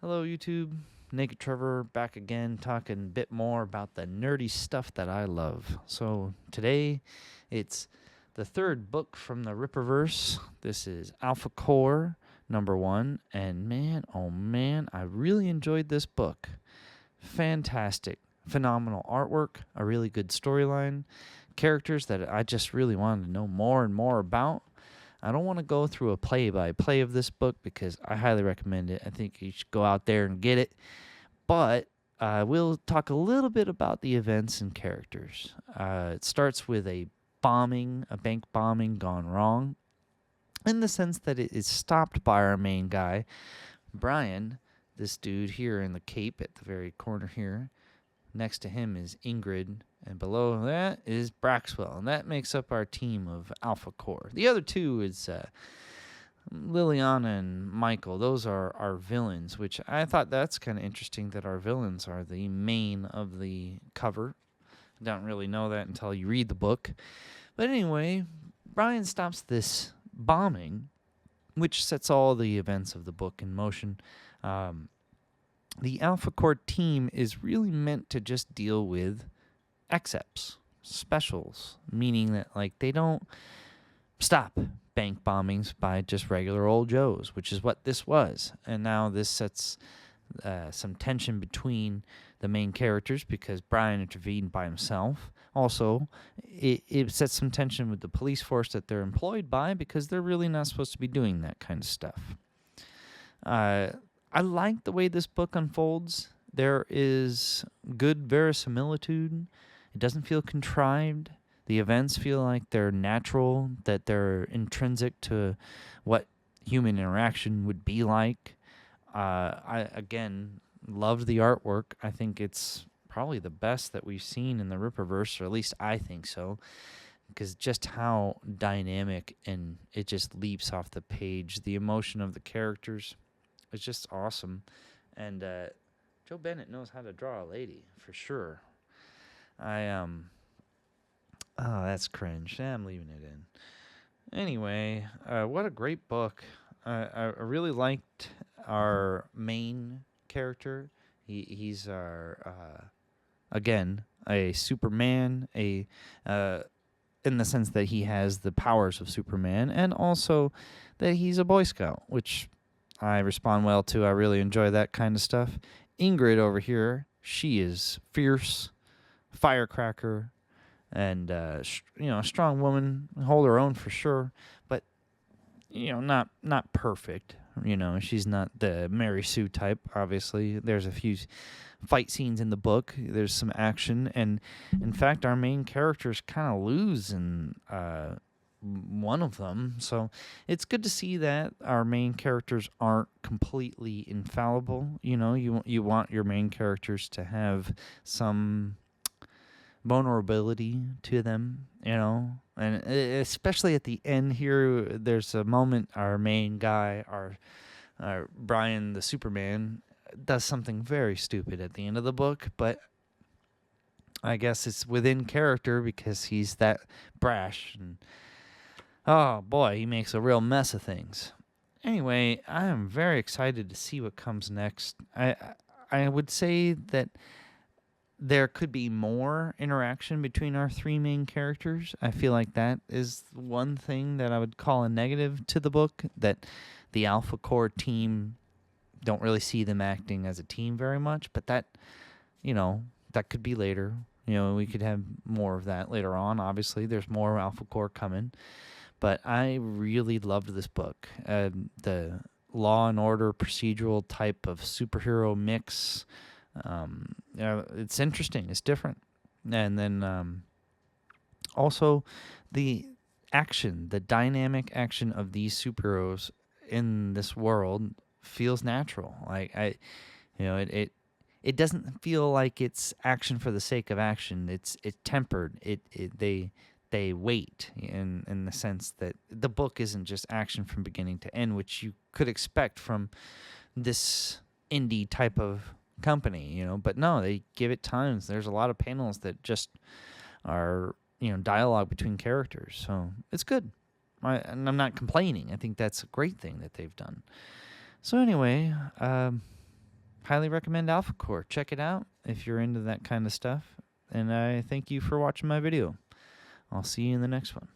Hello, YouTube. Naked Trevor back again, talking a bit more about the nerdy stuff that I love. So today, it's the third book from the Rippaverse. This is Alphacore #1, and man, oh man, I really enjoyed this book. Fantastic, phenomenal artwork, a really good storyline, characters that I just really wanted to know more and more about. I don't want to go through a play-by-play of this book because I highly recommend it. I think you should go out there and get it. But we'll talk a little bit about the events and characters. It starts with a bank bombing gone wrong, in the sense that it is stopped by our main guy, Brian, this dude here in the cape at the very corner here. Next to him is Ingrid, and below that is Braxwell, and that makes up our team of Alphacore. The other two is Liliana and Michael. Those are our villains, which I thought that's kind of interesting that our villains are the main of the cover. I don't really know that until you read the book. But anyway, Brian stops this bombing, which sets all the events of the book in motion. The Alphacore team is really meant to just deal with exceps, specials, meaning that like they don't stop bank bombings by just regular old Joes, which is what this was. And now this sets some tension between the main characters because Brian intervened by himself. Also, it sets some tension with the police force that they're employed by because they're really not supposed to be doing that kind of stuff. I like the way this book unfolds. There is good verisimilitude. It doesn't feel contrived. The events feel like they're natural, that they're intrinsic to what human interaction would be like. I, again, loved the artwork. I think it's probably the best that we've seen in the Rippaverse, or at least I think so, because just how dynamic and it just leaps off the page. The emotion of the characters is just awesome. And Joe Bennett knows how to draw a lady, for sure. Oh, that's cringe. I'm leaving it in. Anyway, what a great book. I really liked our main character. He's our, again, a Superman, in the sense that he has the powers of Superman, and also that he's a Boy Scout, which I respond well to. I really enjoy that kind of stuff. Ingrid over here, she is fierce, firecracker, and a strong woman, hold her own for sure, but not perfect. She's not the Mary Sue type. Obviously, there's a few fight scenes in the book. There's some action, and in fact, our main characters kind of lose in one of them. So it's good to see that our main characters aren't completely infallible. You want your main characters to have some vulnerability to them, and especially at the end here, there's a moment our main guy, our Brian the Superman, does something very stupid at the end of the book, but I guess it's within character because he's that brash, and oh boy, he makes a real mess of things. Anyway, I am very excited to see what comes next. I would say that there could be more interaction between our three main characters. I feel like that is one thing that I would call a negative to the book, that the Alphacore team, don't really see them acting as a team very much, but that could be later. We could have more of that later on. Obviously, there's more Alphacore coming, but I really loved this book. The Law and Order procedural type of superhero mix. It's interesting. It's different. And then also the action, the dynamic action of these superheroes in this world feels natural. It doesn't feel like it's action for the sake of action. It's tempered. They wait in the sense that the book isn't just action from beginning to end, which you could expect from this indie type of company, but no, they give it times. There's a lot of panels that just are, dialogue between characters, so it's good. And I'm not complaining. I think that's a great thing that they've done. So anyway, highly recommend Alphacore. Check it out if you're into that kind of stuff. And I thank you for watching my video. I'll see you in the next one.